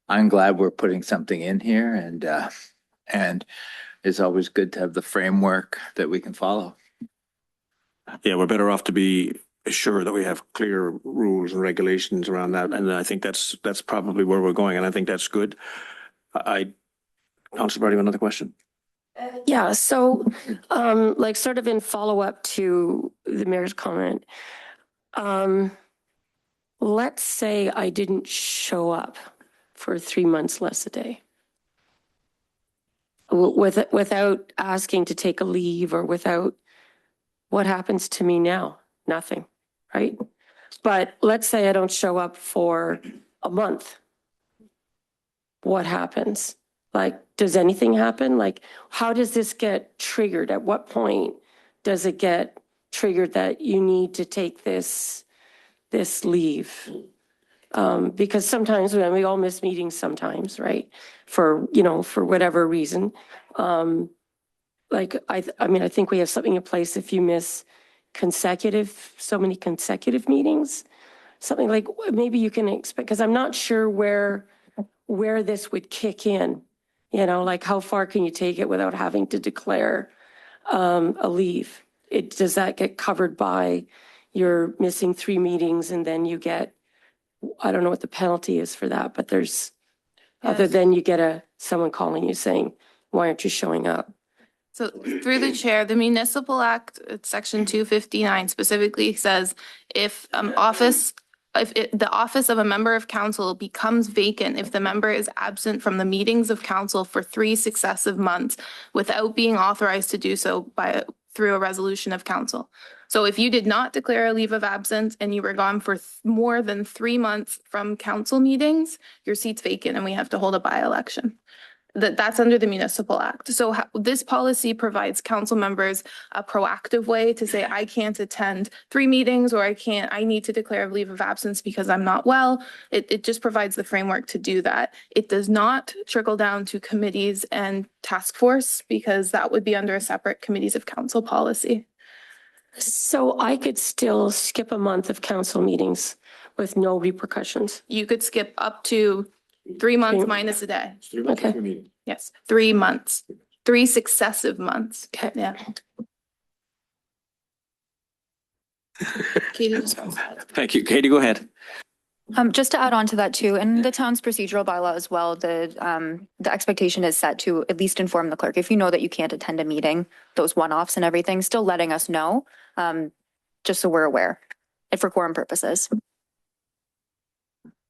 I'm glad we're putting something in here and it's always good to have the framework that we can follow. Yeah, we're better off to be sure that we have clear rules and regulations around that. And I think that's probably where we're going. And I think that's good. Councilor Brady, another question? Yeah, so like sort of in follow-up to the mayor's comment, let's say I didn't show up for 3 months less a day. Without asking to take a leave or without, what happens to me now? Nothing, right? But let's say I don't show up for a month. What happens? Like, does anything happen? Like, how does this get triggered? At what point does it get triggered that you need to take this leave? Because sometimes when we all miss meetings sometimes, right? For whatever reason. Like, I mean, I think we have something in place if you miss so many consecutive meetings, something like maybe you can expect, because I'm not sure where this would kick in, like how far can you take it without having to declare a leave? Does that get covered by you're missing 3 meetings and then you get, I don't know what the penalty is for that, but there's, other than you get someone calling you saying, why aren't you showing up? So through the chair, the Municipal Act, section 259 specifically says if the office of a member of council becomes vacant if the member is absent from the meetings of council for 3 successive months without being authorized to do so through a resolution of council. So if you did not declare a leave of absence and you were gone for more than 3 months from council meetings, your seat's vacant and we have to hold a by-election. That's under the Municipal Act. So this policy provides council members a proactive way to say, I can't attend 3 meetings or I need to declare a leave of absence because I'm not well. It just provides the framework to do that. It does not trickle down to committees and task force because that would be under a separate committees of council policy. So I could still skip a month of council meetings with no repercussions. You could skip up to 3 months minus a day. Okay. Yes, 3 months, 3 successive months. Okay. Yeah. Katie just wants that. Thank you. Katie, go ahead. Just to add on to that too, in the town's procedural bylaw as well, the expectation is set to at least inform the clerk. If you know that you can't attend a meeting, those one-offs and everything, still letting us know, just so we're aware and for quorum purposes.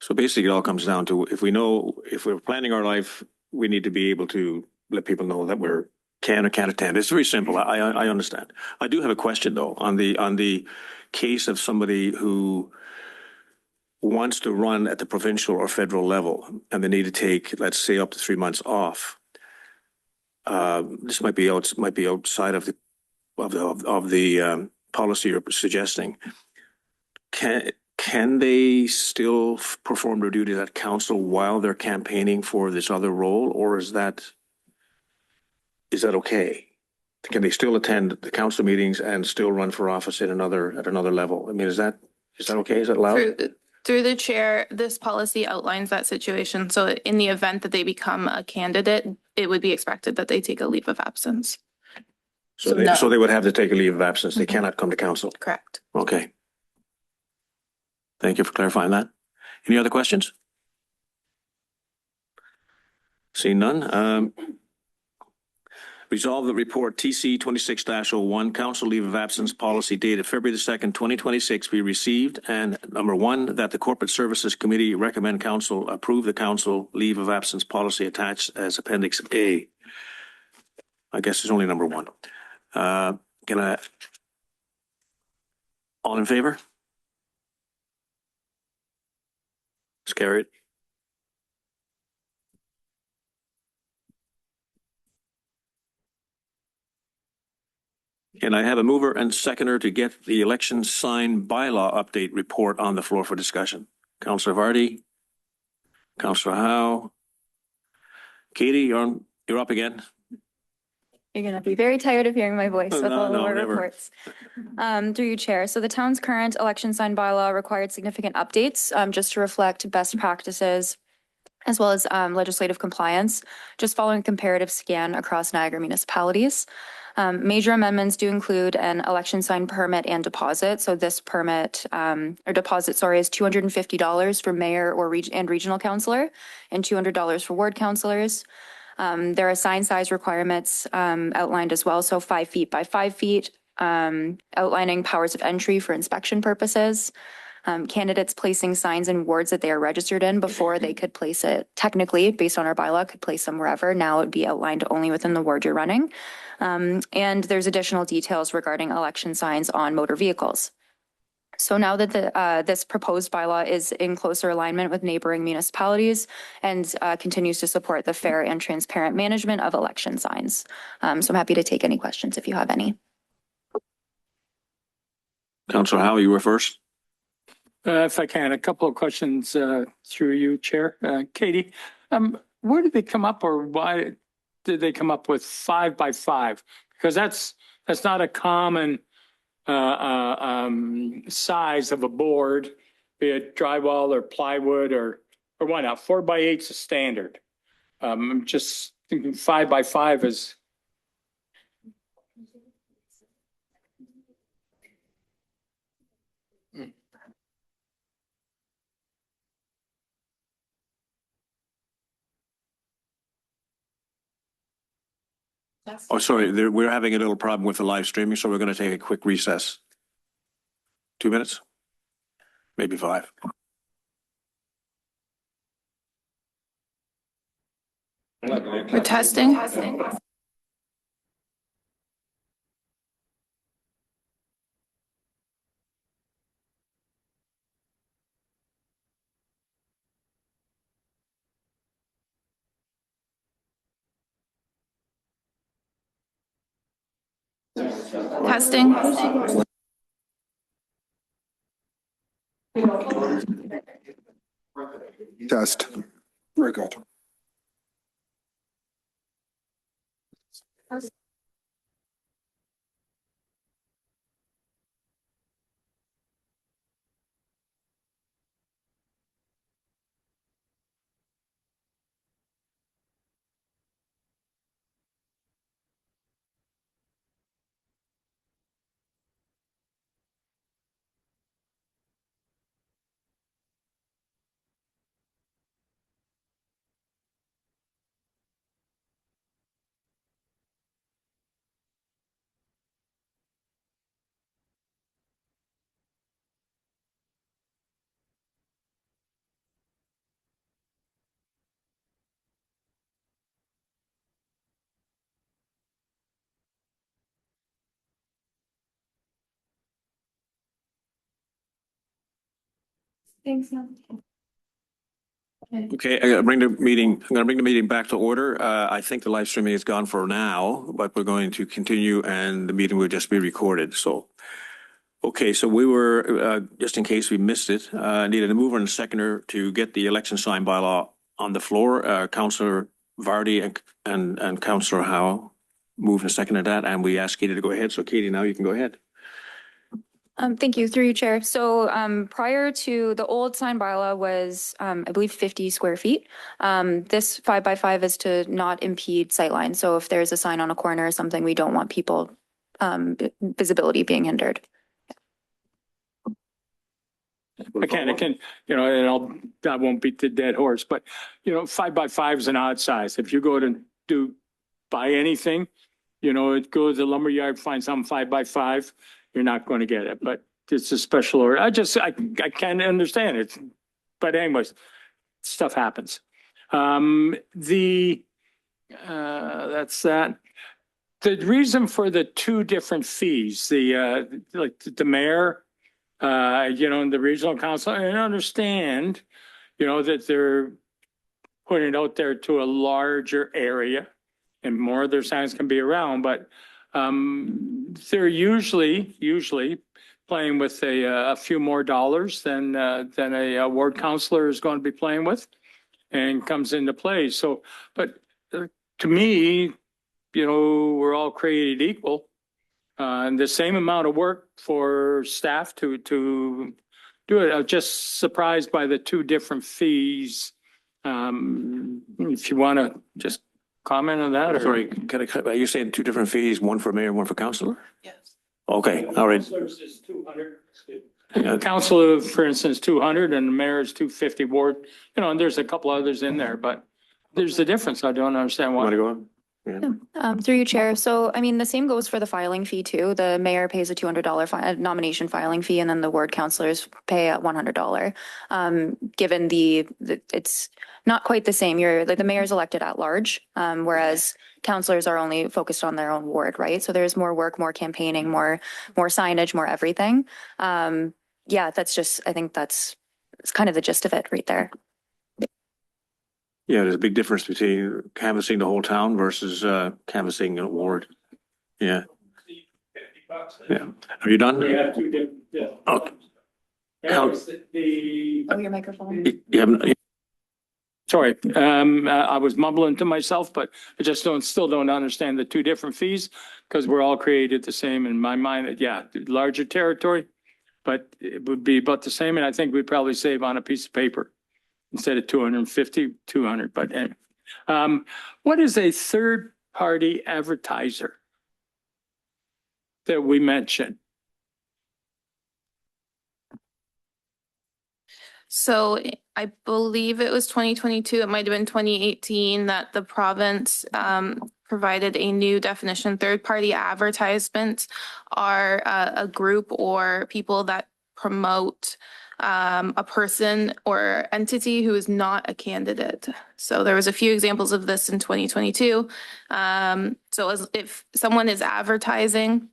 So basically it all comes down to if we're planning our life, we need to be able to let people know that we're can or can't attend. It's very simple. I understand. I do have a question though on the case of somebody who wants to run at the provincial or federal level and they need to take, let's say, up to 3 months off. This might be outside of the policy you're suggesting. Can they still perform their duties at council while they're campaigning for this other role, or is that okay? Can they still attend the council meetings and still run for office at another level? I mean, is that okay? Is that allowed? Through the chair, this policy outlines that situation. So in the event that they become a candidate, it would be expected that they take a leave of absence. So they would have to take a leave of absence. They cannot come to council. Correct. Okay. Thank you for clarifying that. Any other questions? Seeing none. Resolve that report TC 26-01 Council Leave of Absence Policy dated February the 2nd, 2026 be received. And number 1, that the Corporate Services Committee recommend Council approve the Council Leave of Absence Policy attached as Appendix A. I guess it's only number 1. All in favor? It's carried. And I have a mover and seconder to get the election sign bylaw update report on the floor for discussion. Councillor Vardy, Councillor Howe, Katie, you're up again. You're going to be very tired of hearing my voice with all No, of our never. reports. Through you, Chair. So the town's current election sign bylaw required significant updates just to reflect best practices as well as legislative compliance, just following a comparative scan across Niagara municipalities. Major amendments do include an election sign permit and deposit. So this permit or deposit, sorry, is $250 for mayor or and regional councillor and $200 for ward councillors. There are sign size requirements outlined as well. So 5 feet by 5 feet, outlining powers of entry for inspection purposes. Candidates placing signs in wards that they are registered in before they could place it, technically, based on our bylaw, could place them wherever. Now it would be outlined only within the ward you're running. And there's additional details regarding election signs on motor vehicles. So now that this proposed bylaw is in closer alignment with neighboring municipalities and continues to support the fair and transparent management of election signs. So I'm happy to take any questions if you have any. Councillor Howe, you were first. If I can, a couple of questions through you, Chair. Katie, where did they come up, or why did they come up with 5 by 5? Because that's not a common size of a board, be it drywall or plywood or why not? 4 by 8 is a standard. I'm just thinking 5 by 5 is. Oh, sorry, we're having a little problem with the live streaming, so we're going to take a quick recess. 2 minutes? Maybe 5. We're testing. Testing. Test. Record. Thanks. Okay, I'm going to bring the meeting back to order. I think the live streaming is gone for now, but we're going to continue and the meeting will just be recorded. So, okay, so we were, just in case we missed it, needed a mover and a seconder to get the election sign bylaw on the floor. Councillor Vardy and Councillor Howe moved and seconded that, and we asked Katie to go ahead. So Katie, now you can go ahead. Thank you, through you, Chair. So prior to the old sign bylaw was, I believe, 50 square feet. This 5 by 5 is to not impede sightline. So if there's a sign on a corner or something, we don't want people visibility being hindered. I can, I won't beat the dead horse, but 5 by 5 is an odd size. If you go to buy anything, it goes to the lumber yard, find something 5 by 5, you're not going to get it, but it's a special order. I can't understand it, but anyways, stuff happens. That's that. The reason for the 2 different fees, like the mayor, and the regional council, I understand, that they're putting it out there to a larger area and more of their signs can be around, but they're usually playing with a few more dollars than a ward councillor is going to be playing with and comes into play. So, but to me, we're all created equal. And the same amount of work for staff to do it. I'm just surprised by the 2 different fees If you want to just comment on that or. Sorry, are you saying two different fees, one for mayor, one for councillor? Yes. Okay, all right. Councilors is 200. Yeah. Council, for instance, 200 and the mayor is 250 ward, and there's a couple others in there, but there's the difference. I don't understand Want why. to go on? Yeah. Through you, Chair. So, I mean, the same goes for the filing fee too. The mayor pays a $200 nomination filing fee, and then the ward councilors pay a $100. Given it's not quite the same. The mayor's elected at large, whereas councilors are only focused on their own ward, right? So there's more work, more campaigning, more signage, more everything. Yeah, I think it's kind of the gist of it right there. Yeah, there's a big difference between canvassing the whole town versus canvassing a ward. Yeah. Yeah. Are you done? We have two different. Yeah. Okay. Oh, your microphone. You haven't, Sorry, I was mumbling to myself, but I just still don't understand the two different fees because we're all created the same in my mind. Yeah, larger territory, but it would be about the same. And I think we'd probably save on a piece of paper instead of 250, 200. But what is a third party advertiser that we mentioned? So I believe it was 2022, it might have been 2018, that the province provided a new definition. Third-party advertisements are a group or people that promote a person or entity who is not a candidate. So there was a few examples of this in 2022. If someone is advertising,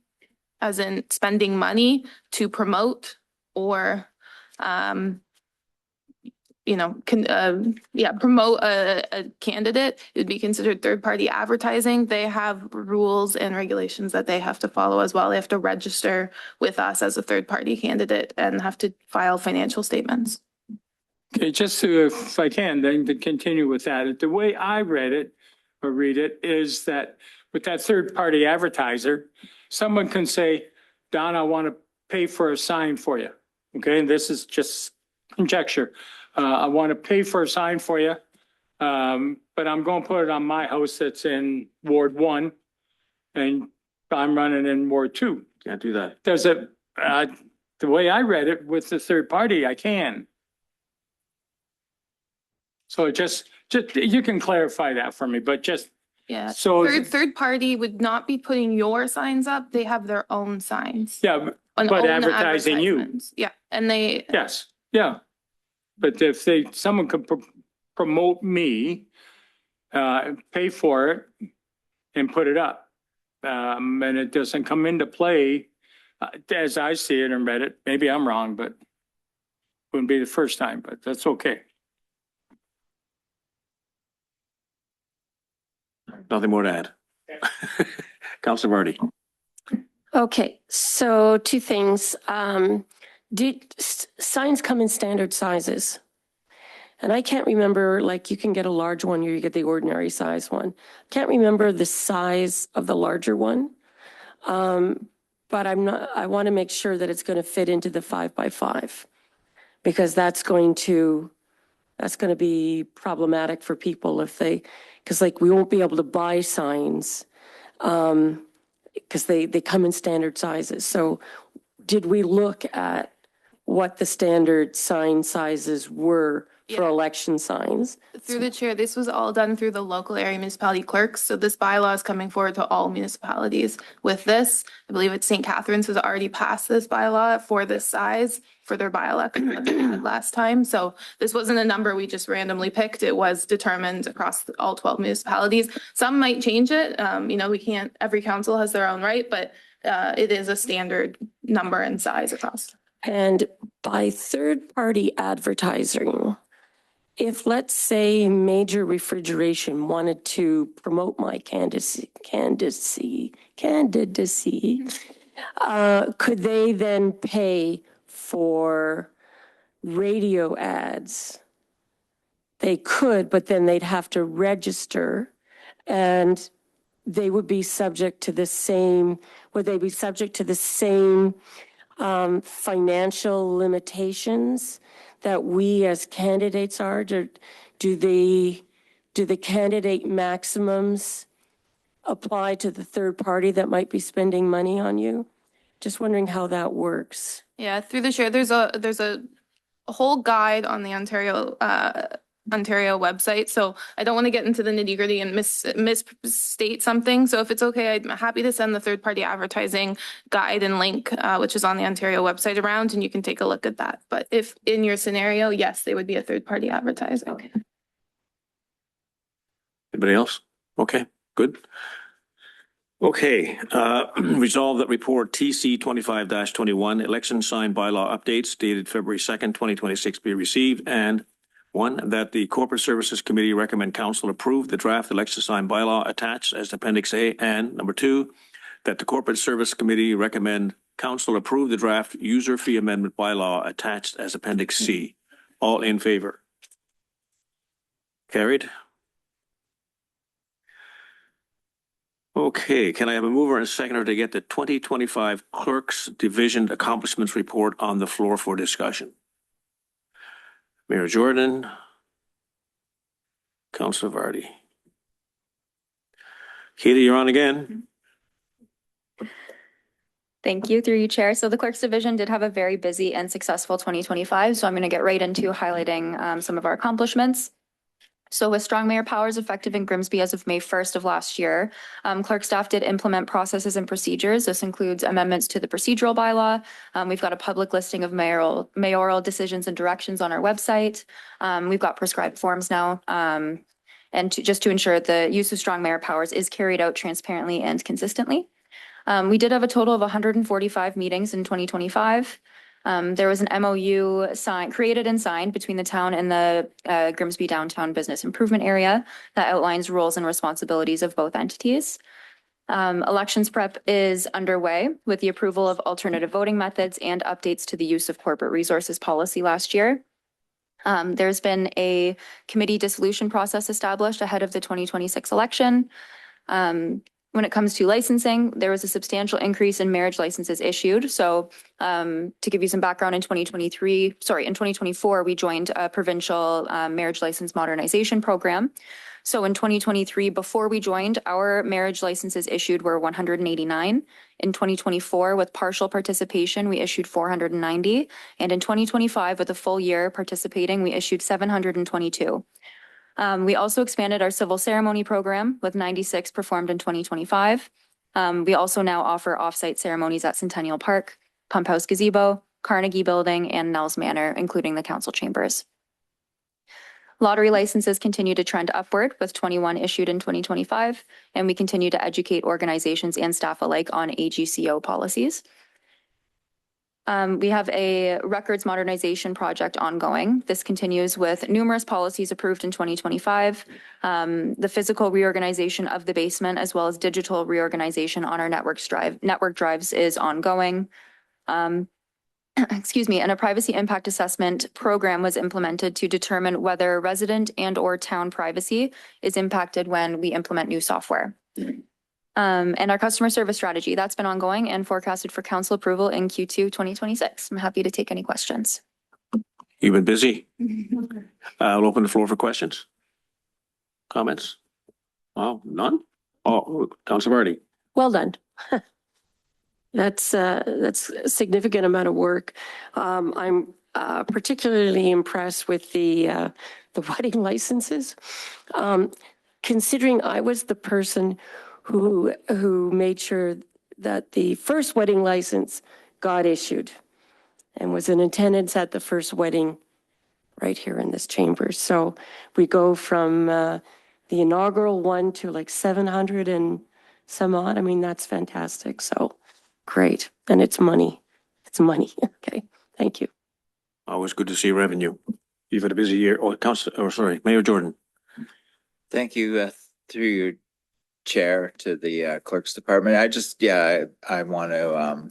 as in spending money to promote or promote a candidate, it would be considered third-party advertising. They have rules and regulations that they have to follow as well. They have to register with us as a third-party candidate and have to file financial statements. Okay, just to, if I can, then to continue with that, the way I read it or read it is that with that third-party advertiser, someone can say, Don, I want to pay for a sign for you. Okay, and this is just conjecture. I want to pay for a sign for you, but I'm going to put it on my house that's in Ward 1, and I'm running in Ward 2. can't do that. Does it, the way I read it with the third party, I can. So just you can clarify that for me, but just, Yeah. so, Third party would not be putting your signs up. They have their own signs. yeah, and but own advertising you. advertisements. Yeah, and they, yes, yeah. But if someone could promote me, pay for it and put it up. And it doesn't come into play, as I see it and read it. Maybe I'm wrong, but wouldn't be the first time, but that's okay. Nothing more to add. Councillor Marty. Okay, so two things. Signs come in standard sizes? And I can't remember, like you can get a large one or you get the ordinary size one. Can't remember the size of the larger one. But I want to make sure that it's going to fit into the 5x5 because that's going to be problematic for people because like we won't be able to buy signs because they come in standard sizes. So did we look at what the standard sign sizes were for Yeah. election signs? through the chair, this was all done through the local area municipality clerks. So this bylaw is coming forward to all municipalities with this. I believe it's St. Catharines has already passed this bylaw for this size for their by-election that they had last time. So this wasn't a number we just randomly picked. It was determined across all 12 municipalities. Some might change it. We can't, every council has their own right, but it is a standard number and size across. And by third-party advertising, if let's say Major Refrigeration wanted to promote my candidacy, could they then pay for radio ads? They could, but then they'd have to register and they would be subject to the same, would they be subject to the same financial limitations that we as candidates are? Do the candidate maximums apply to the third party that might be spending money on you? Just wondering how that works. Yeah, through the chair, there's a whole guide on the Ontario website. So I don't want to get into the nitty gritty and misstate something. So if it's okay, I'm happy to send the third party advertising guide and link, which is on the Ontario website around, and you can take a look at that. But if in your scenario, yes, they would be a third party advertising. Okay. Anybody else? Okay, good. Okay, resolve that report TC 25-21 election sign bylaw updates dated February 2nd, 2026 be received, and one, that the Corporate Services Committee recommend council approve the draft election sign bylaw attached as Appendix A, and number two, that the Corporate Service Committee recommend council approve the draft user fee amendment bylaw attached as Appendix C. All in favor? Carried. Okay, can I have a mover and a seconder to get the 2025 Clerks Division Accomplishments Report on the floor for discussion? Mayor Jordan. Councillor Vardy. Katie, you're on again. Thank you, through you, Chair. So the Clerks Division did have a very busy and successful 2025. So I'm going to get right into highlighting some of our accomplishments. So with strong mayor powers effective in Grimsby as of May 1st of last year, clerk staff did implement processes and procedures. This includes amendments to the procedural bylaw. We've got a public listing of mayoral decisions and directions on our website. We've got prescribed forms now. And just to ensure the use of strong mayor powers is carried out transparently and consistently. We did have a total of 145 meetings in 2025. There was an MOU created and signed between the town and the Grimsby Downtown Business Improvement Area that outlines roles and responsibilities of both entities. Elections prep is underway with the approval of alternative voting methods and updates to the use of corporate resources policy last year. There's been a committee dissolution process established ahead of the 2026 election. When it comes to licensing, there was a substantial increase in marriage licenses issued. So to give you some background, in 2024, we joined a provincial marriage license modernization program. So in 2023, before we joined, our marriage licenses issued were 189. In 2024, with partial participation, we issued 490. And in 2025, with a full year participating, we issued 722. We also expanded our civil ceremony program with 96 performed in 2025. We also now offer off-site ceremonies at Centennial Park, Pump House Gazebo, Carnegie Building, and Nels Manor, including the council chambers. Lottery licenses continue to trend upward with 21 issued in 2025, and we continue to educate organizations and staff alike on AGCO policies. We have a records modernization project ongoing. This continues with numerous policies approved in 2025. The physical reorganization of the basement as well as digital reorganization on our network drives is ongoing. Excuse me, and a privacy impact assessment program was implemented to determine whether resident and/or town privacy is impacted when we implement new software. And our customer service strategy, that's been ongoing and forecasted for council approval in Q2 2026. I'm happy to take any questions. You've been busy. I'll open the floor for questions. Comments? Oh, none? Oh, Councillor Vardy. Well done. That's a significant amount of work. I'm particularly impressed with the wedding licenses. Considering I was the person who made sure that the first wedding license got issued and was in attendance at the first wedding right here in this chamber. So we go from the inaugural one to like 700 and some odd. I mean, that's fantastic. So great. And it's money. It's money. Okay. Thank you. Always good to see revenue. You've had a busy year. Oh, Mayor Jordan. Thank you through your chair to the clerk's department. I want to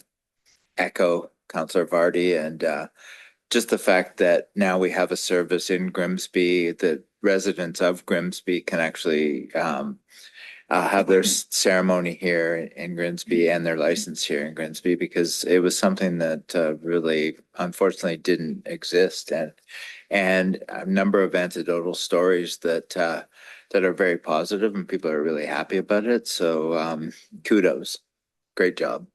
echo Councillor Vardy and just the fact that now we have a service in Grimsby that residents of Grimsby can actually have their ceremony here in Grimsby and their license here in Grimsby, because it was something that really unfortunately didn't exist, and a number of anecdotal stories that are very positive and people are really happy about it. So kudos, great job.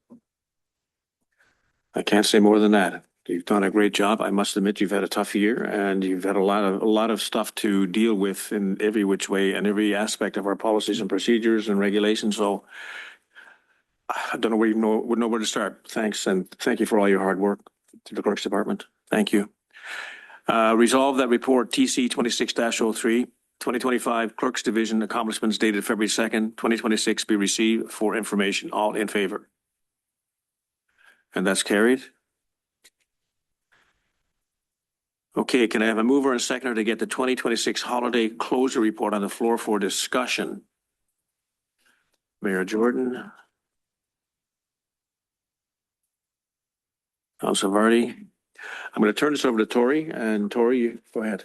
I can't say more than that. You've done a great job. I must admit, you've had a tough year and you've had a lot of stuff to deal with in every which way and every aspect of our policies and procedures and regulations. So I don't know where would know where to start. Thanks. And thank you for all your hard work to the clerk's department. Thank you. Resolve that report TC 26-03, 2025 Clerk's Division accomplishments dated February 2nd, 2026 be received for information. All in favor? And that's carried. Okay, can I have a mover and seconder to get the 2026 holiday closure report on the floor for discussion? Mayor Jordan. Councilor Vardy. I'm going to turn this over to Tori, and Tori, you go ahead.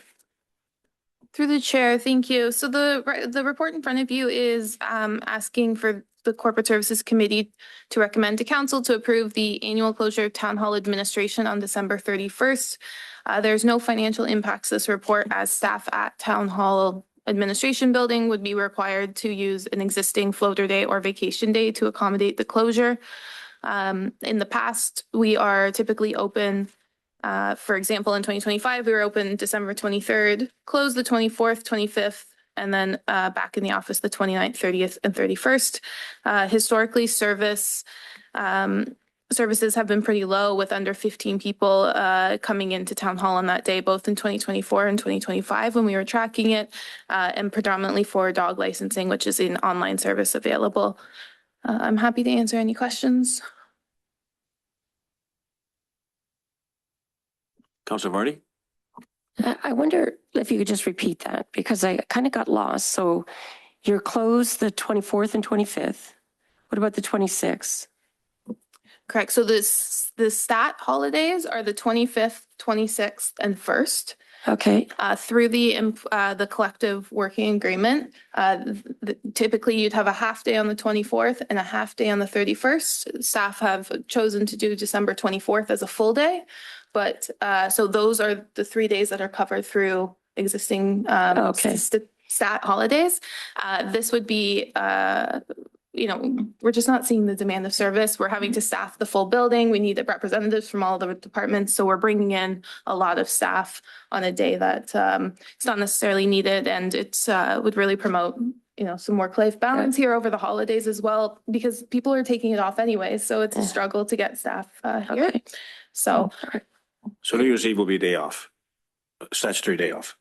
Through the chair, thank you. So the report in front of you is asking for the Corporate Services Committee to recommend to Council to approve the annual closure of Town Hall administration on December 31st. There's no financial impacts to this report, as staff at Town Hall administration building would be required to use an existing floater day or vacation day to accommodate the closure. In the past, we are typically open. For example, in 2025, we were open December 23rd, closed the 24th, 25th, and then back in the office the 29th, 30th, and 31st. Historically, services have been pretty low, with under 15 people coming into Town Hall on that day, both in 2024 and 2025 when we were tracking it, and predominantly for dog licensing, which is an online service available. I'm happy to answer any questions. Councilor Vardy. I wonder if you could just repeat that, because I kind of got lost. So you're closed the 24th and 25th. What about the 26th? Correct. So the stat holidays are the 25th, 26th, and 1st. Okay. Through the collective working agreement, typically you'd have a half day on the 24th and a half day on the 31st. Staff have chosen to do December 24th as a full day, but so those are the 3 days that are covered through existing stat holidays. This would be we're just not seeing the demand of service. We're having to staff the full building. We need representatives from all the departments. So we're bringing in a lot of staff on a day that it's not necessarily needed. And it's would really promote, some work-life balance here over the holidays as well, because people are taking it off anyway. So it's a struggle to get staff here. Okay. So New Year's Eve will be a day off, statutory day off.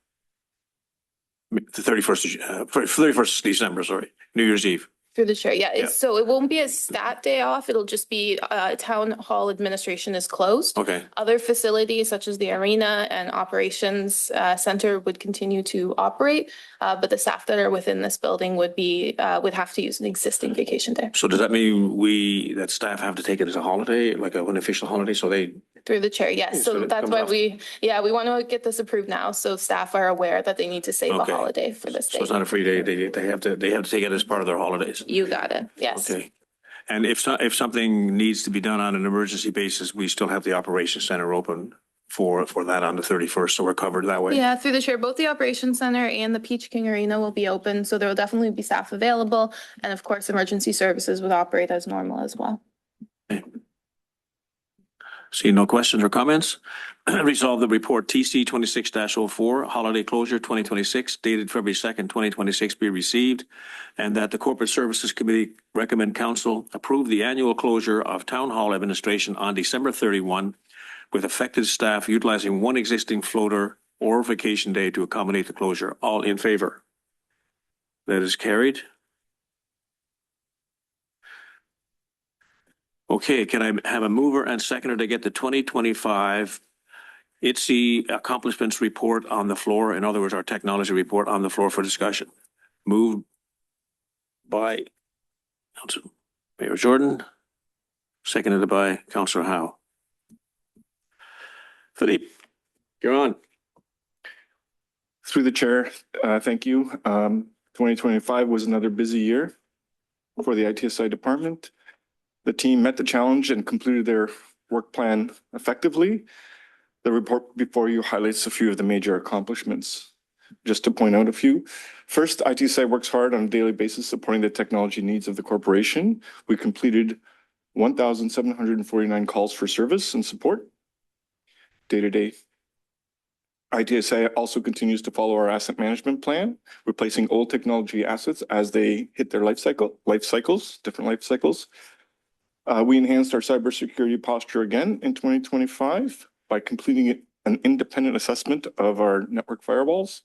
The 31st of December, sorry, New Year's Eve. through the chair, yeah. So it won't be a stat day off. It'll just be Town Hall administration is closed. Okay. Other facilities such as the arena and operations center would continue to operate, but the staff that are within this building would have to use an existing vacation day. So does that mean that staff have to take it as a holiday, like an official holiday? So they. Through the chair, yes. So So it that's comes why off. we want to get this approved now, so staff are aware that they need to save a Okay. holiday for this So day. it's not a free day. They have to take it as part of their holidays. You got it. Yes. Okay. And if something needs to be done on an emergency basis, we still have the operations center open for that on the 31st. So we're covered that way. Yeah, through the chair, both the operations center and the Peach King Arena will be open, so there will definitely be staff available. And of course, emergency services would operate as normal as well. See no questions or comments? Resolve the report TC 26-04, holiday closure 2026, dated February 2nd, 2026, be received, and that the Corporate Services Committee recommend Council approve the annual closure of Town Hall administration on December 31, with affected staff utilizing one existing floater or vacation day to accommodate the closure. All in favor? That is carried. Okay, can I have a mover and seconder to get the 2025 ITSE accomplishments report on the floor? In other words, our technology report on the floor for discussion. Moved by Councilor Mayor Jordan, seconded by Councilor Howe. Philippe, you're on. Through the chair, thank you. 2025 was another busy year. for the ITSI department. The team met the challenge and completed their work plan effectively. The report before you highlights a few of the major accomplishments. Just to point out a few. First, ITSI works hard on a daily basis supporting the technology needs of the corporation. We completed 1,749 calls for service and support day-to-day. ITSI also continues to follow our asset management plan, replacing old technology assets as they hit their different life cycles. We enhanced our cybersecurity posture again in 2025 by completing an independent assessment of our network firewalls.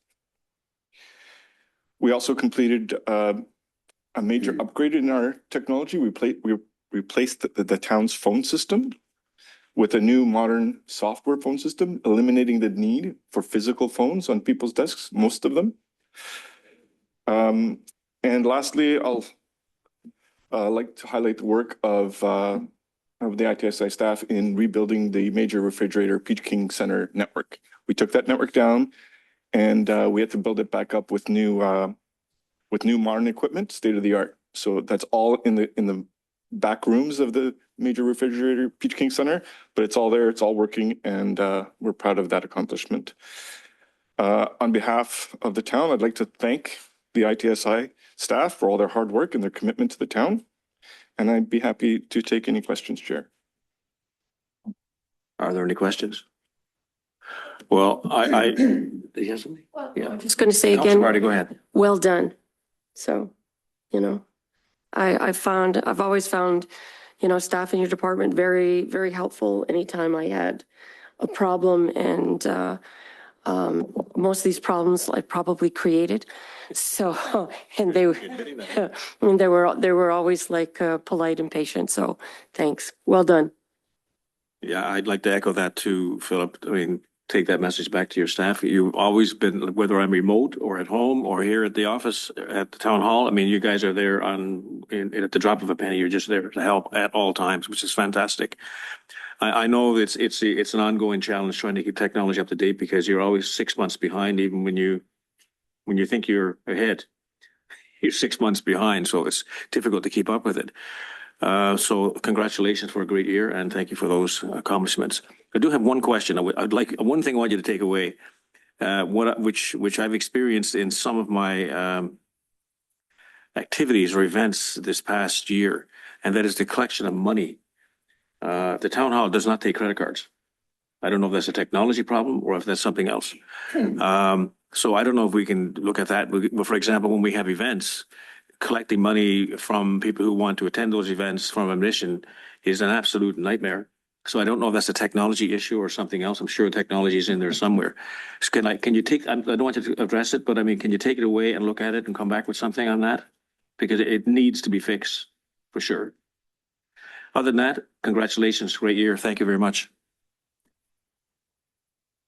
We also completed a major upgrade in our technology. We replaced the town's phone system with a new modern software phone system, eliminating the need for physical phones on people's desks, most of them. And lastly, I'll like to highlight the work of the ITSI staff in rebuilding the major refrigerator Peach King Center network. We took that network down and we had to build it back up with new modern equipment, state of the art. So that's all in the back rooms of the major refrigerator Peach King Center, but it's all there, it's all working, and we're proud of that accomplishment. On behalf of the town, I'd like to thank the ITSI staff for all their hard work and their commitment to the town. And I'd be happy to take any questions, Chair. Are there any questions? Well, yes, yeah. I'm just going to say Councilor again, Marty, go ahead. well done. So, you know, I've always found, you know, staff in your department very, very helpful anytime I had a problem, and most of these problems I probably created. So, and they were always like polite and patient. So thanks. Well done. Yeah, I'd like to echo that too, Philip. I mean, take that message back to your staff. You've always been, whether I'm remote or at home or here at the office at the town hall. I mean, you guys are there at the drop of a penny. You're just there to help at all times, which is fantastic. I know it's an ongoing challenge trying to keep technology up to date because you're always 6 months behind, even when you think you're ahead. You're 6 months behind, so it's difficult to keep up with it. So congratulations for a great year, and thank you for those accomplishments. I do have one question. I'd like one thing I want you to take away, which I've experienced in some of my activities or events this past year, and that is the collection of money. The town hall does not take credit cards. I don't know if that's a technology problem or if that's something else. So I don't know if we can look at that. For example, when we have events, collecting money from people who want to attend those events from admission is an absolute nightmare. So I don't know if that's a technology issue or something else. I'm sure technology is in there somewhere. So can you take, I don't want you to address it, but I mean, can you take it away and look at it and come back with something on that? Because it needs to be fixed for sure. Other than that, congratulations, great year. Thank you very much.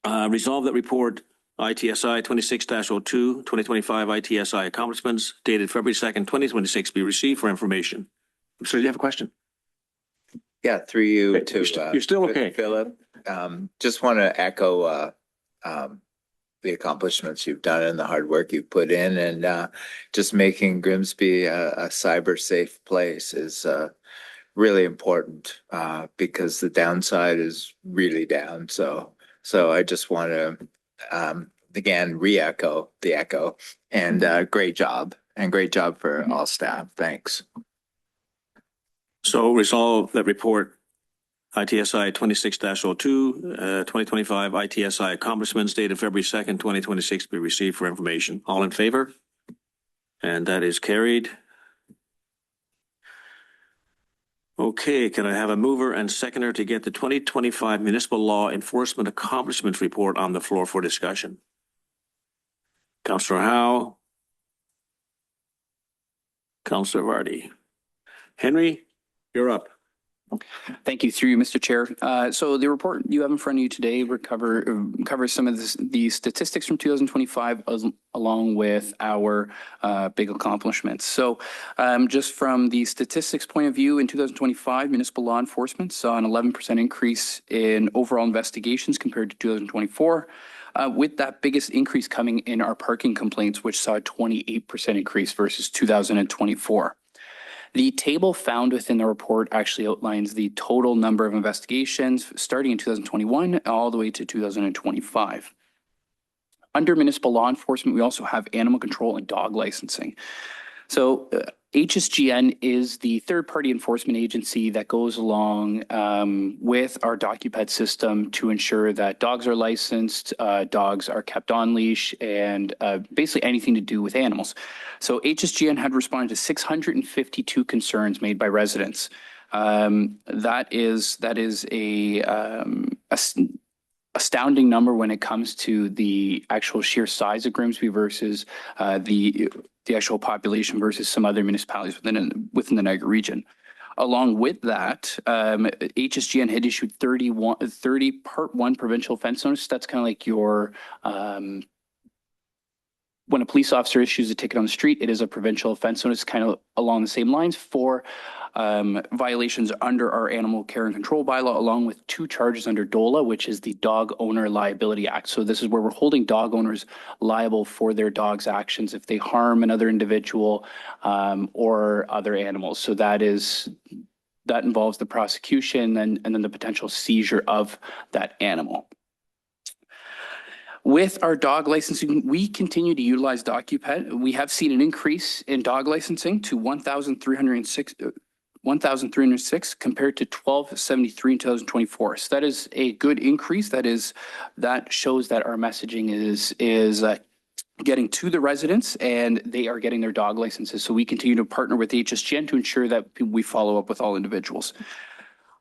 Resolve that report ITSI 26-02, 2025 ITSI accomplishments dated February 2nd, 2026 be received for information. So do you have a question? Yeah, through you Okay, to you're still okay. Philip. Just want to echo the accomplishments you've done and the hard work you've put in, and just making Grimsby a cyber safe place is really important because the downside is really down. So I just want to again re-echo the echo, and great job for all staff. Thanks. So resolve that report ITSI 26-02, 2025 ITSI accomplishments dated February 2nd, 2026 be received for information. All in favor? And that is carried. Okay, can I have a mover and seconder to get the 2025 Municipal Law Enforcement Accomplishments Report on the floor for discussion? Councillor Howe. Councillor Vardy. Henry, you're up. Thank you, through you, Mr. Chair. So the report you have in front of you today covers some of the statistics from 2025 along with our big accomplishments. So just from the statistics point of view, in 2025, municipal law enforcement saw an 11% increase in overall investigations compared to 2024. With that biggest increase coming in our parking complaints, which saw a 28% increase versus 2024. The table found within the report actually outlines the total number of investigations starting in 2021 all the way to 2025. Under municipal law enforcement, we also have animal control and dog licensing. So HSGN is the third-party enforcement agency that goes along with our DocuPet system to ensure that dogs are licensed, dogs are kept on leash, and basically anything to do with animals. So HSGN had responded to 652 concerns made by residents. That is a astounding number when it comes to the actual sheer size of Grimsby versus the actual population versus some other municipalities within the Niagara region. Along with that, HSGN had issued 30 Part 1 provincial offense notice. That's kind of like your when a police officer issues a ticket on the street, it is a provincial offense notice, kind of along the same lines for violations under our Animal Care and Control bylaw, along with 2 charges under DOLA, which is the Dog Owner Liability Act. So this is where we're holding dog owners liable for their dog's actions if they harm another individual or other animals. So that involves the prosecution and then the potential seizure of that animal. With our dog licensing, we continue to utilize DocuPet. We have seen an increase in dog licensing to 1,306 compared to 1,273 in 2024. So that is a good increase. That shows that our messaging is getting to the residents and they are getting their dog licenses. So we continue to partner with HSGN to ensure that we follow up with all individuals.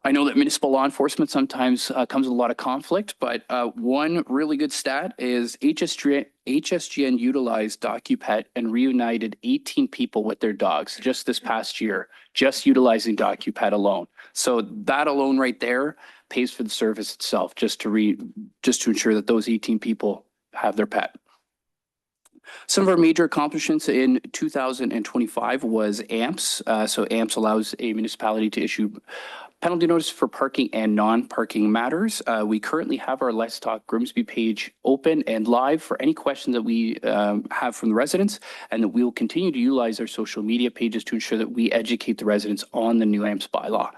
I know that municipal law enforcement sometimes comes with a lot of conflict, but one really good stat is HSGN utilized DocuPet and reunited 18 people with their dogs just this past year, just utilizing DocuPet alone. So that alone right there pays for the service itself, just to ensure that those 18 people have their pet. Some of our major accomplishments in 2025 was AMPS. So AMPS allows a municipality to issue penalty notice for parking and non-parking matters. We currently have our Let's Talk Grimsby page open and live for any questions that we have from the residents, and that we will continue to utilize our social media pages to ensure that we educate the residents on the new AMPS bylaw.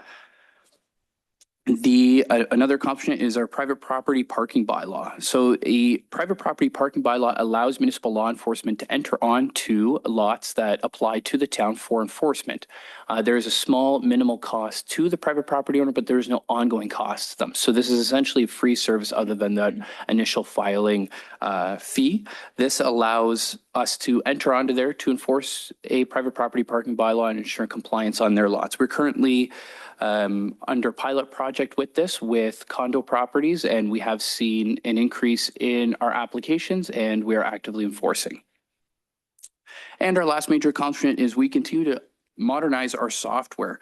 Another accomplishment is our private property parking bylaw. So a private property parking bylaw allows municipal law enforcement to enter onto lots that apply to the town for enforcement. There is a small minimal cost to the private property owner, but there is no ongoing cost to them. So this is essentially a free service other than that initial filing fee. This allows us to enter onto there to enforce a private property parking bylaw and ensure compliance on their lots. We're currently under pilot project with this with condo properties, and we have seen an increase in our applications and we are actively enforcing. And our last major accomplishment is we continue to modernize our software.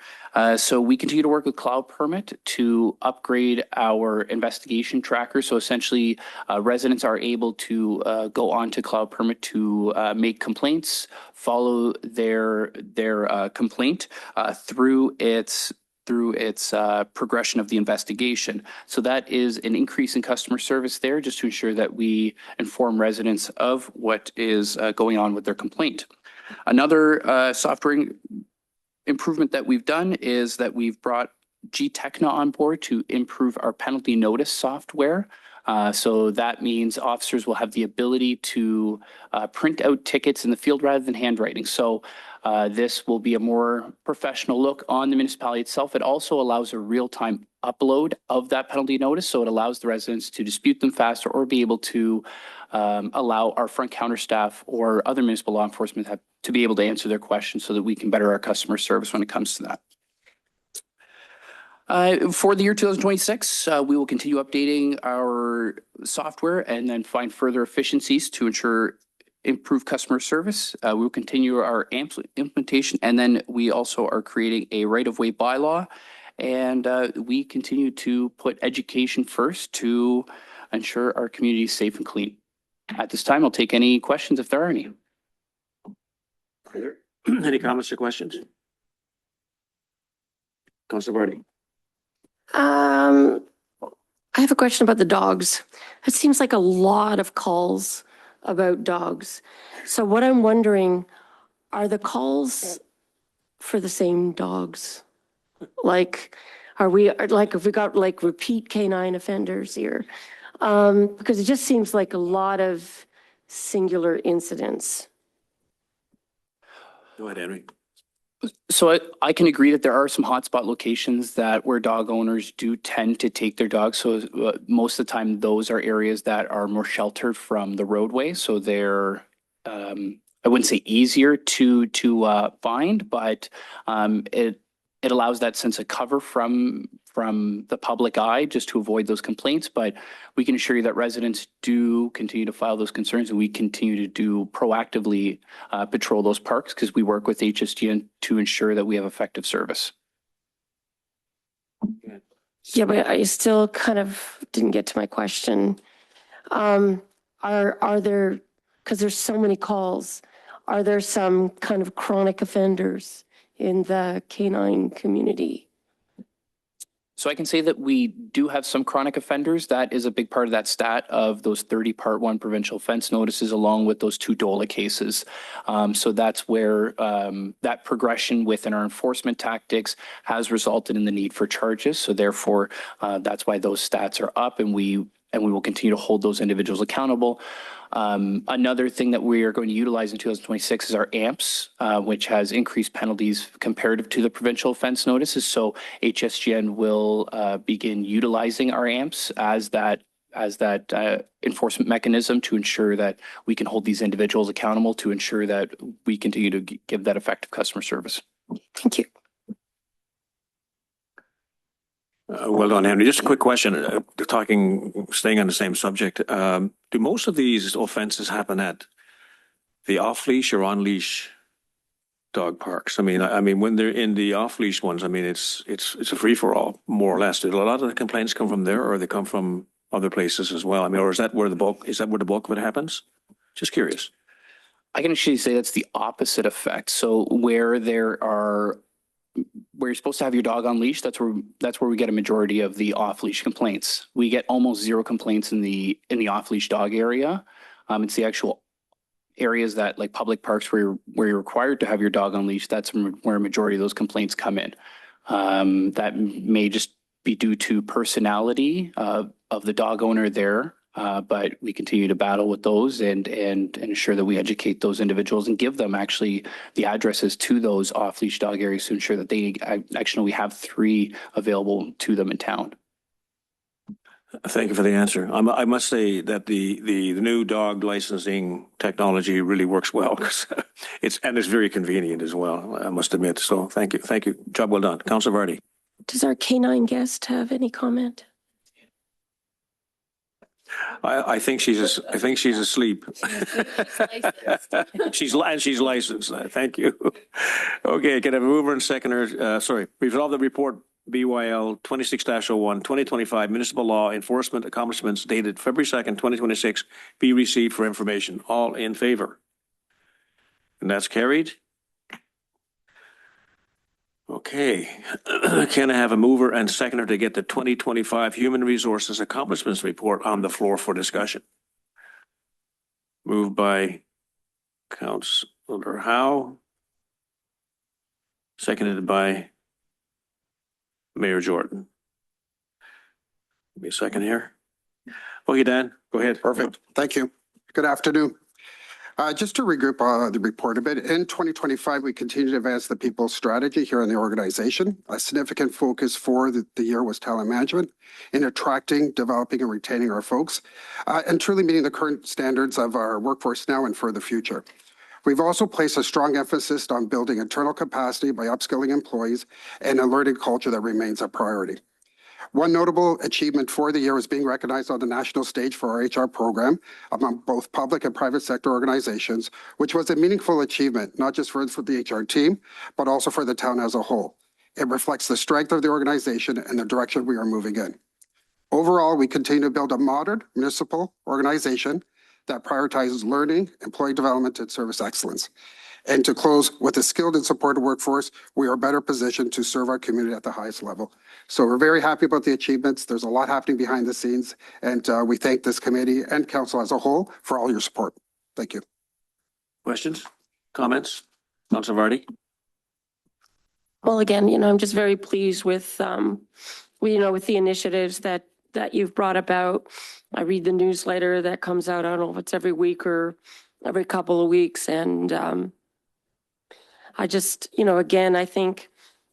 So we continue to work with Cloud Permit to upgrade our investigation tracker. So essentially residents are able to go on to Cloud Permit to make complaints, follow their complaint through its progression of the investigation. So that is an increase in customer service there, just to ensure that we inform residents of what is going on with their complaint. Another software improvement that we've done is that we've brought GTechna on board to improve our penalty notice software. So that means officers will have the ability to print out tickets in the field rather than handwriting. So this will be a more professional look on the municipality itself. It also allows a real-time upload of that penalty notice. So it allows the residents to dispute them faster or be able to allow our front counter staff or other municipal law enforcement to be able to answer their questions so that we can better our customer service when it comes to that. For the year 2026, we will continue updating our software and then find further efficiencies to ensure improved customer service. We will continue our AMPS implementation, and then we also are creating a right-of-way bylaw, and we continue to put education first to ensure our community is safe and clean. At this time, I'll take any questions if there are any. Any comments or questions? Councilor Vardy. I have a question about the dogs. It seems like a lot of calls about dogs. So what I'm wondering, are the calls for the same dogs? Like, are we, like, have we got like repeat canine offenders here? Because it just seems like a lot of singular incidents. Go ahead, Henry. So I can agree that there are some hotspot locations that where dog owners do tend to take their dogs. So most of the time, those are areas that are more sheltered from the roadway. So they're, I wouldn't say easier to find, but it allows that sense of cover from the public eye just to avoid those complaints. But we can assure you that residents do continue to file those concerns, and we continue to do proactively patrol those parks because we work with HSGN to ensure that we have effective service. Yeah, but I still kind of didn't get to my question. Are there, because there's so many calls, are there some kind of chronic offenders in the canine community? So I can say that we do have some chronic offenders. That is a big part of that stat of those 30 Part 1 provincial offense notices along with those 2 DOLA cases. So that's where that progression within our enforcement tactics has resulted in the need for charges. So therefore, that's why those stats are up, and we will continue to hold those individuals accountable. Another thing that we are going to utilize in 2026 is our AMPS, which has increased penalties comparative to the provincial offense notices. So HSGN will begin utilizing our AMPS as that enforcement mechanism to ensure that we can hold these individuals accountable, to ensure that we continue to give that effective customer service. Thank you. Well done, Henry. Just a quick question, staying on the same subject. Do most of these offenses happen at the off-leash or on-leash dog parks? I mean, when they're in the off-leash ones, I mean, it's a free-for-all, more or less. Do a lot of the complaints come from there, or they come from other places as well? I mean, or is that where the bulk of it happens? Just curious. I can actually say that's the opposite effect. So where you're supposed to have your dog on leash, that's where we get a majority of the off leash complaints. We get almost 0 complaints in the off leash dog area. It's the actual areas that, like public parks where you're required to have your dog on leash. That's where a majority of those complaints come in. That may just be due to personality of the dog owner there. But we continue to battle with those and ensure that we educate those individuals and give them actually the addresses to those off-leash dog areas to ensure that they actually we have 3 available to them in town. Thank you for the answer. I must say that the new dog licensing technology really works well because it's very convenient as well, I must admit. So thank you. Job well done. Councillor Vardy. Does our canine guest have any comment? I think she's asleep. She's licensed. Thank you. Okay, can I have a mover and seconder? Resolve the report BYL 26-01 2025 municipal law enforcement accomplishments dated February 2nd, 2026 be received for information. All in favor? And that's carried. Okay, can I have a mover and seconder to get the 2025 Human Resources Accomplishments Report on the floor for discussion? Moved by Councillor Howe, seconded by Mayor Jordan. Give me a second here. Okay, Dan, go ahead. Perfect. Thank you. Good afternoon. Just to regroup the report a bit, in 2025, we continue to advance the people strategy here in the organization. A significant focus for the year was talent management in attracting, developing, and retaining our folks, and truly meeting the current standards of our workforce now and for the future. We've also placed a strong emphasis on building internal capacity by upskilling employees and a learning culture that remains a priority. One notable achievement for the year is being recognized on the national stage for our HR program among both public and private sector organizations, which was a meaningful achievement, not just for the HR team, but also for the town as a whole. It reflects the strength of the organization and the direction we are moving in. Overall, we continue to build a modern municipal organization that prioritizes learning, employee development, and service excellence. And to close, with a skilled and supported workforce, we are better positioned to serve our community at the highest level. So we're very happy about the achievements. There's a lot happening behind the scenes, and we thank this committee and council as a whole for all your support. Thank you. Questions, comments? Councillor Vardy. Well, again, I'm just very pleased with, with the initiatives that you've brought about. I read the newsletter that comes out, I don't know if it's every week or every couple of weeks. And I just, again, I think,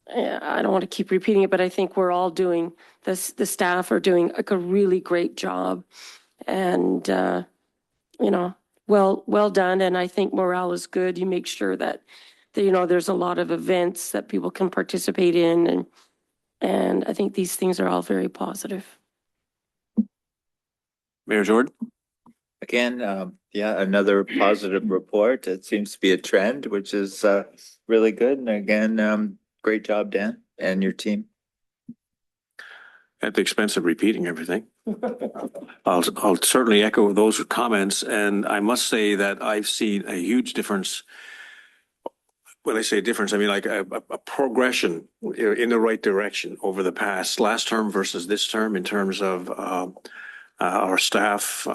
I don't want to keep repeating it, but I think we're all doing this, the staff are doing like a really great job. And, well done. And I think morale is good. You make sure that, there's a lot of events that people can participate in. And I think these things are all very positive. Mayor Jordan? Again, yeah, another positive report. It seems to be a trend, which is really good. And again, great job, Dan, and your team. At the expense of repeating everything. I'll certainly echo those comments, and I must say that I've seen a huge difference. When I say difference, I mean like a progression in the right direction over the past last term versus this term in terms of our staff,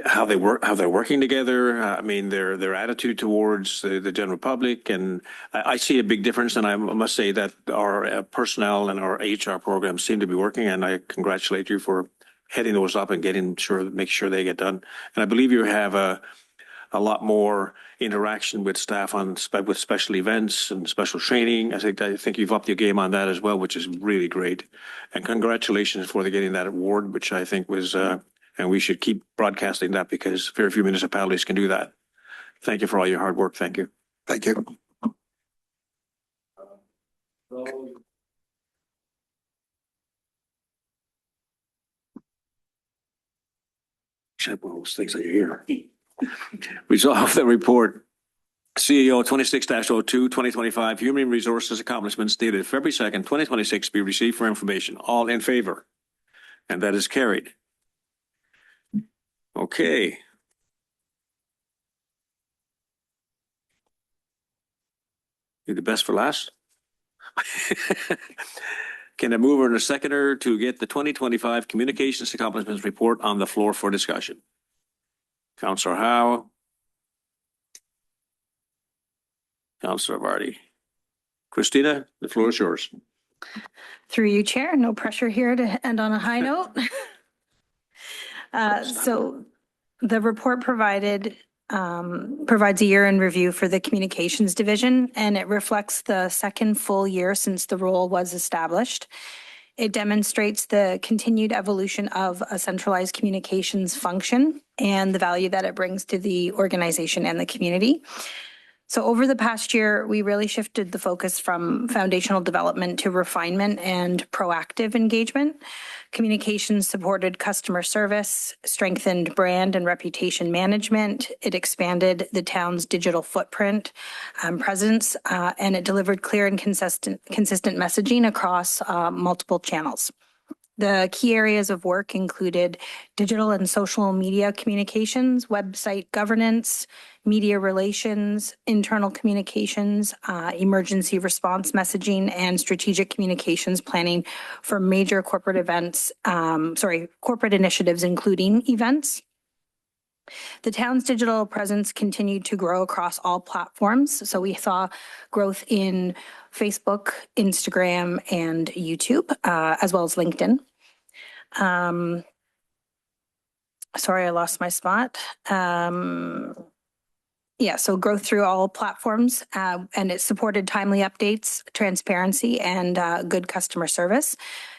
how they're working together. I mean, their attitude towards the general public, and I see a big difference. And I must say that our personnel and our HR programs seem to be working. And I congratulate you for heading those up and make sure they get done. And I believe you have a lot more interaction with staff with special events and special training. I think you've upped your game on that as well, which is really great. And congratulations for getting that award, which I think was. And we should keep broadcasting that because very few municipalities can do that. Thank you for all your hard work. Thank you. Thank you. Except all those things that you hear. Resolve the report. CEO 26-02, 2025 Human Resources Accomplishments dated February 2nd, 2026 be received for information. All in favor? And that is carried. Okay. You're the best for last. Can a mover and a seconder to get the 2025 Communications Accomplishments Report on the floor for discussion? Councillor Howe. Councillor Vardy. Christina, the floor is yours. Through you, Chair. No pressure here to end on a high note. So the report provides a year in review for the Communications Division, and it reflects the second full year since the role was established. It demonstrates the continued evolution of a centralized communications function and the value that it brings to the organization and the community. So over the past year, we really shifted the focus from foundational development to refinement and proactive engagement. Communications supported customer service, strengthened brand and reputation management. It expanded the town's digital footprint, presence, and it delivered clear and consistent messaging across multiple channels. The key areas of work included digital and social media communications, website governance, media relations, internal communications, emergency response messaging, and strategic communications planning for major corporate corporate initiatives, including events. The town's digital presence continued to grow across all platforms. So we saw growth in Facebook, Instagram, and YouTube, as well as LinkedIn. Sorry, I lost my spot. So growth through all platforms, and it supported timely updates, transparency, and good customer service.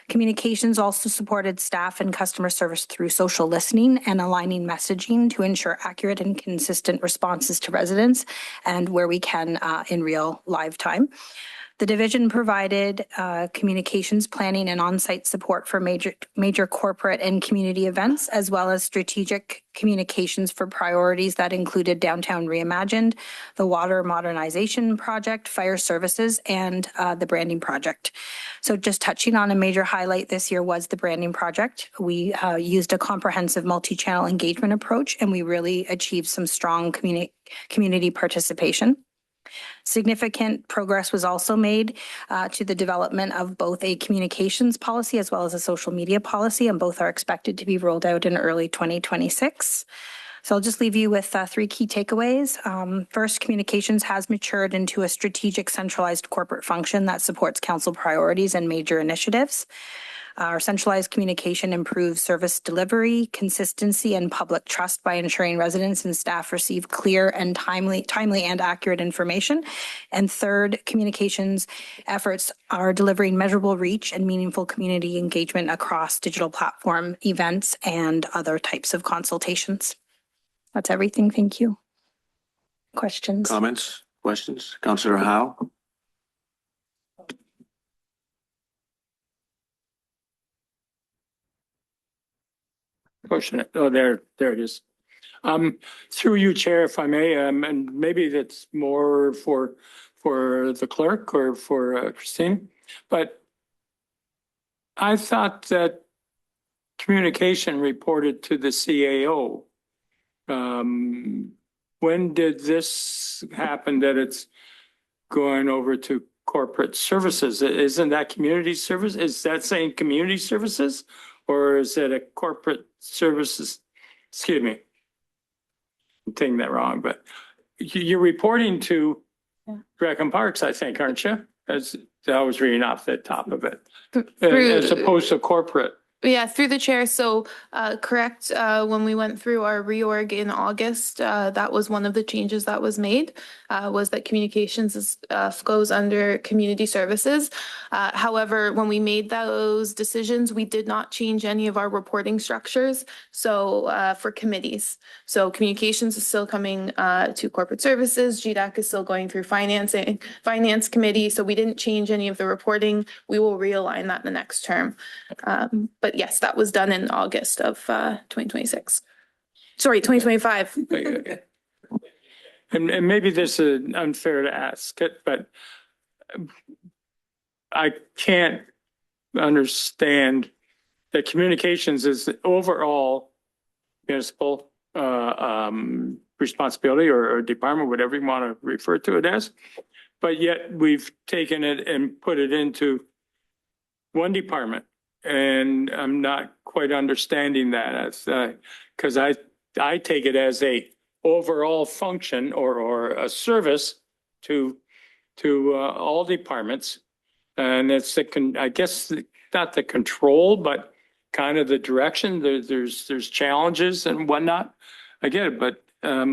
Communications also supported staff and customer service through social listening and aligning messaging to ensure accurate and consistent responses to residents and where we can in real live time. The division provided communications planning and on-site support for major corporate and community events, as well as strategic communications for priorities that included Downtown Reimagined, the Water Modernization Project, Fire Services, and the Branding Project. So just touching on a major highlight this year was the Branding Project. We used a comprehensive multi-channel engagement approach, and we really achieved some strong community participation. Significant progress was also made to the development of both a communications policy as well as a social media policy, and both are expected to be rolled out in early 2026. So I'll just leave you with three key takeaways. First, communications has matured into a strategic centralized corporate function that supports council priorities and major initiatives. Our centralized communication improves service delivery, consistency, and public trust by ensuring residents and staff receive clear and timely and accurate information. And third, communications efforts are delivering measurable reach and meaningful community engagement across digital platform events and other types of consultations. That's everything. Thank you. Questions? Comments, questions? Councillor Howe? Question. Oh, there it is. Through you, Chair, if I may, and maybe that's more for the clerk or for Christine, but I thought that communication reported to the CAO. When did this happen that it's going over to corporate services? Isn't that community service? Is that saying community services? Or is it a corporate services? Excuse me. I'm taking that wrong, but you're reporting to Brecon Parks, I think, aren't you? As I was reading off the top of it, as opposed to corporate. Yeah, through the chair. So, correct, when we went through our reorg in August, that was one of the changes that was made, was that communications goes under community services. However, when we made those decisions, we did not change any of our reporting structures. So, for committees, so communications is still coming to corporate services. GDAC is still going through finance committee. So we didn't change any of the reporting. We will realign that in the next term. But yes, that was done in August of 2026. Sorry, 2025. And maybe this is unfair to ask it, but I can't understand that communications is the overall municipal responsibility or department, whatever you want to refer to it as. But yet we've taken it and put it into one department. And I'm not quite understanding that as because I take it as a overall function or a service to all departments, and it's I guess not the control, but kind of the direction. There's challenges and whatnot. I get it, but I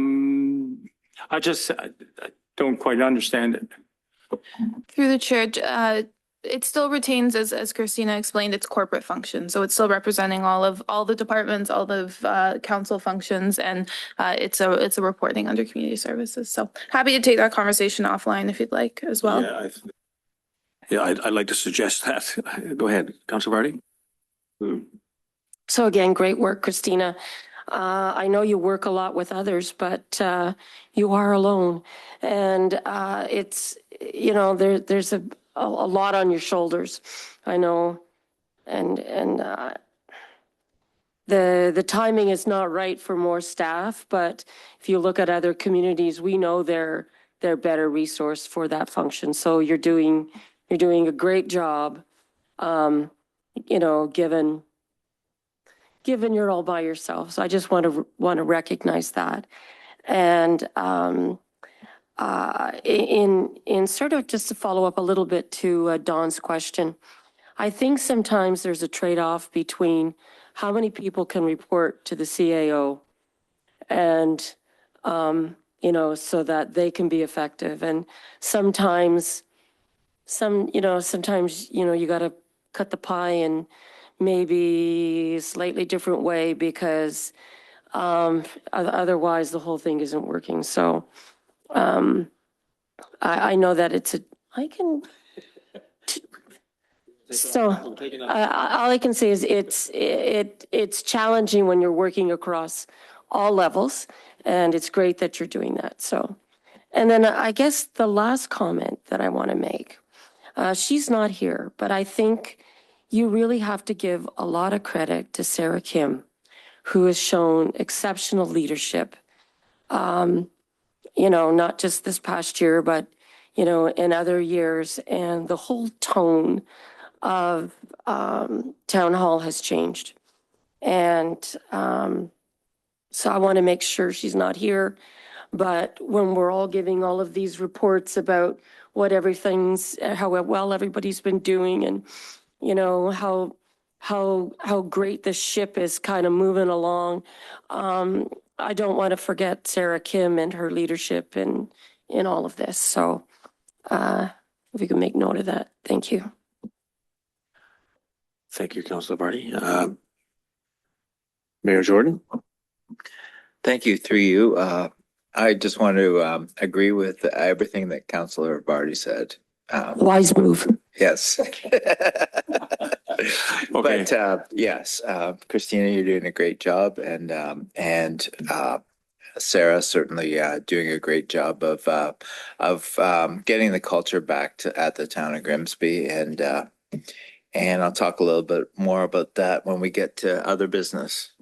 don't quite understand it. Through the chair, it still retains, as Christina explained, its corporate function. So it's still representing all the departments, all the council functions, and it's a reporting under community services. So happy to take that conversation offline if you'd like as well. Yeah, I'd like to suggest that. Go ahead, Councillor Vardy. So again, great work, Christina. I know you work a lot with others, but you are alone. And it's, there's a lot on your shoulders, I know. And the timing is not right for more staff, but if you look at other communities, we know they're better resource for that function. So you're doing a great job, given you're all by yourself. So I just want to recognize that. And in sort of just to follow up a little bit to Dawn's question, I think sometimes there's a trade-off between how many people can report to the CAO and, so that they can be effective. And sometimes you got to cut the pie in maybe a slightly different way because otherwise the whole thing isn't working. So I know that all I can say is it's challenging when you're working across all levels, and it's great that you're doing that. So, and then I guess the last comment that I want to make, she's not here, but I think you really have to give a lot of credit to Sarah Kim, who has shown exceptional leadership, not just this past year, but, in other years. And the whole tone of Town Hall has changed. And So I want to make sure she's not here. But when we're all giving all of these reports about what everything's, how well everybody's been doing and, you know, how great the ship is kind of moving along. I don't want to forget Sarah Kim and her leadership in all of this. So if we can make note of that. Thank you. Thank you, Councillor Vardy. Mayor Jordan? Thank you, through you. I just want to agree with everything that Councillor Vardy said. Wise move. Yes. Okay. But yes, Christina, you're doing a great job, and Sarah certainly doing a great job of getting the culture back to at the town of Grimsby, and I'll talk a little bit more about that when we get to other business.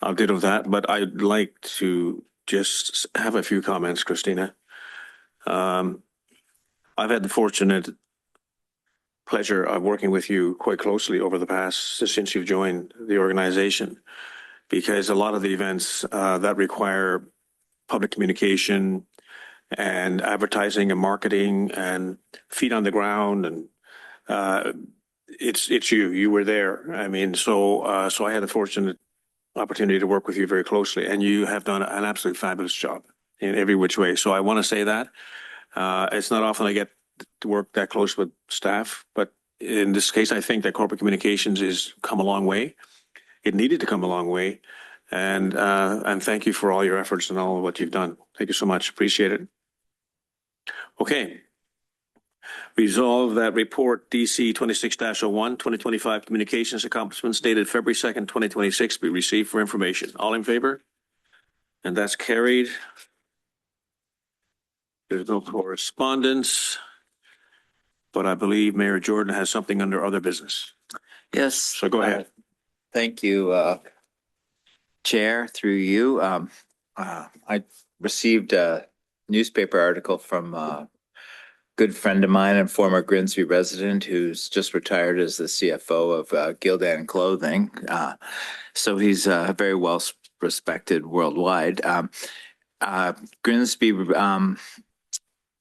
I'll ditto that, but I'd like to just have a few comments, Christina. I've had the fortunate pleasure of working with you quite closely over the past, since you've joined the organization, because a lot of the events that require public communication and advertising and marketing and feet on the ground, and it's you were there. I mean, so I had the fortunate opportunity to work with you very closely, and you have done an absolutely fabulous job in every which way. So I want to say that it's not often I get to work that close with staff, but in this case, I think that corporate communications has come a long way. It needed to come a long way, and thank you for all your efforts and all of what you've done. Thank you so much. Appreciate it. Okay. Resolve that report DC 26-01, 2025 communications accomplishments dated February 2nd, 2026 be received for information. All in favor? And that's carried. There's no correspondence, but I believe Mayor Jordan has something under other business. Yes. So go ahead. Thank you, Chair, through you. I received a newspaper article from a good friend of mine and former Grimsby resident who's just retired as the CFO of Gildan Clothing. So he's very well respected worldwide. Grimsby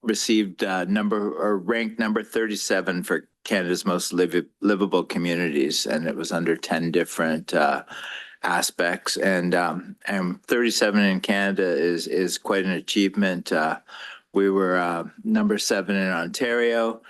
received ranked number 37 for Canada's most livable communities, and it was under 10 different aspects. And 37 in Canada is quite an achievement. We were number 7 in Ontario,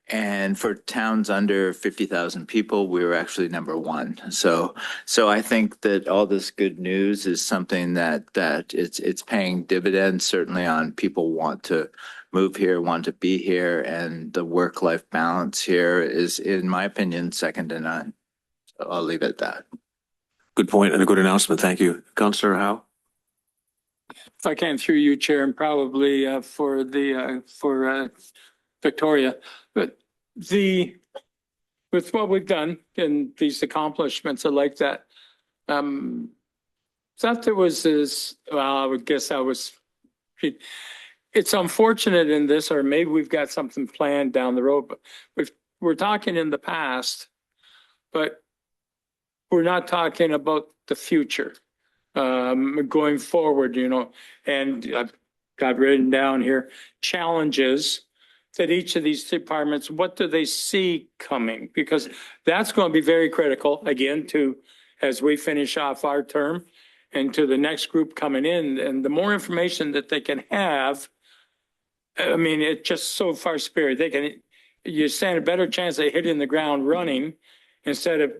and for towns under 50,000 people, we were actually number 1. So I think that all this good news is something that it's paying dividends, certainly on people want to move here, want to be here, and the work-life balance here is, in my opinion, second to none. So I'll leave it at that. Good point and a good announcement. Thank you. Councillor Howe? If I can, through you, Chair, and probably for Victoria, but with what we've done and these accomplishments, I like that. Thought there was this, well, I would guess it's unfortunate in this, or maybe we've got something planned down the road, but we're talking in the past, but we're not talking about the future. Going forward, you know, and I've got written down here, challenges that each of these departments, what do they see coming? Because that's going to be very critical, again, to, as we finish off our term and to the next group coming in, and the more information that they can have, I mean, it's just so far superior. You stand a better chance of hitting the ground running instead of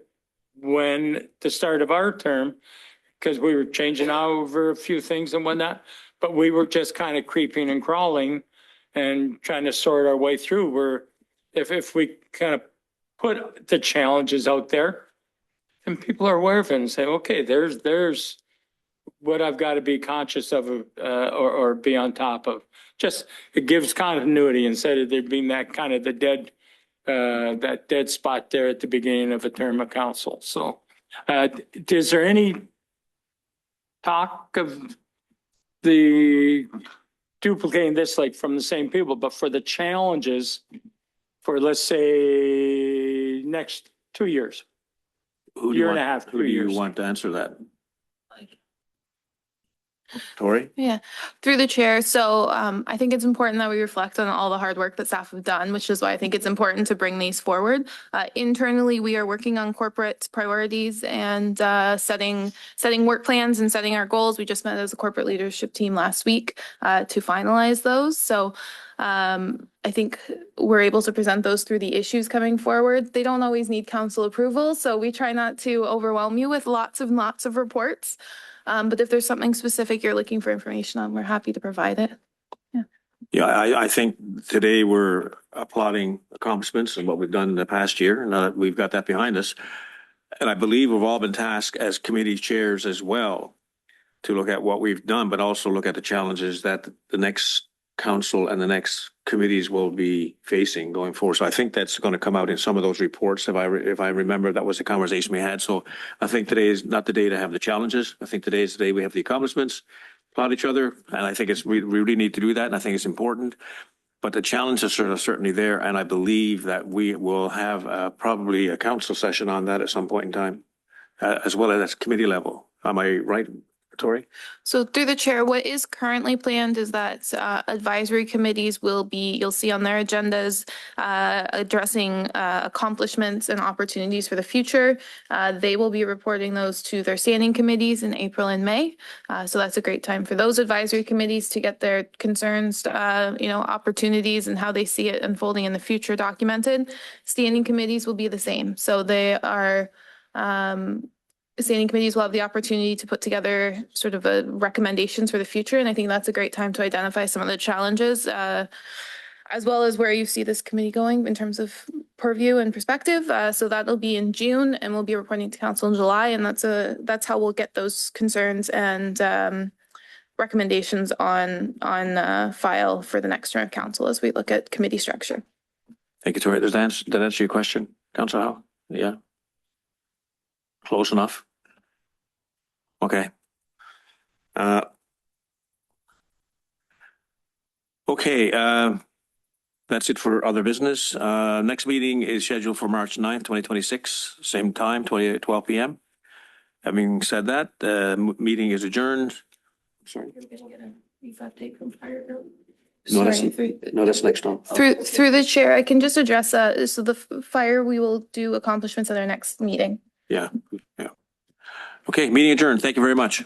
when the start of our term, because we were changing over a few things and whatnot, but we were just kind of creeping and crawling and trying to sort our way through. Where if we kind of put the challenges out there and people are aware of it and say, okay, there's what I've got to be conscious of or be on top of. Just, it gives continuity instead of there being that kind of that dead spot there at the beginning of a term of council. So is there any talk of the duplicating this, like from the same people, but for the challenges for, let's say, next 2 years? Who do Year you and a want- half, Who 2 do you years. want to answer that? Tori? Yeah, through the chair. So I think it's important that we reflect on all the hard work that staff have done, which is why I think it's important to bring these forward. Internally, we are working on corporate priorities and setting work plans and setting our goals. We just met as a corporate leadership team last week to finalize those. So I think we're able to present those through the issues coming forward. They don't always need council approval, so we try not to overwhelm you with lots of reports. But if there's something specific you're looking for information on, we're happy to provide it. Yeah, I think today we're applauding accomplishments and what we've done in the past year, and we've got that behind us. And I believe we've all been tasked as committee chairs as well to look at what we've done, but also look at the challenges that the next council and the next committees will be facing going forward. So I think that's going to come out in some of those reports. If I remember, that was the conversation we had. So I think today is not the day to have the challenges. I think today is the day we have the accomplishments, applaud each other. And I think we really need to do that. And I think it's important. But the challenges are certainly there. And I believe that we will have probably a council session on that at some point in time, as well as committee level. Am I right, Tori? So through the chair, what is currently planned is that advisory committees will be, you'll see on their agendas, addressing accomplishments and opportunities for the future. They will be reporting those to their standing committees in April and May. So that's a great time for those advisory committees to get their concerns, opportunities and how they see it unfolding in the future documented. Standing committees will be the same. So they are, standing committees will have the opportunity to put together sort of recommendations for the future. And I think that's a great time to identify some of the challenges, as well as where you see this committee going in terms of purview and perspective. So that'll be in June and we'll be reporting to council in July. And that's how we'll get those concerns and recommendations on file for the next term of council as we look at committee structure. Thank you, Tori. Does that answer your question, Councillor Howe? Yeah. Close enough? Okay. Okay, that's it for other business. Next meeting is scheduled for March 9th, 2026, same time, 12 p.m. Having said that, meeting is adjourned. Sorry. No, that's next one. Through the chair, I can just address that. So the fire, we will do accomplishments at our next meeting. Yeah. Okay, meeting adjourned. Thank you very much.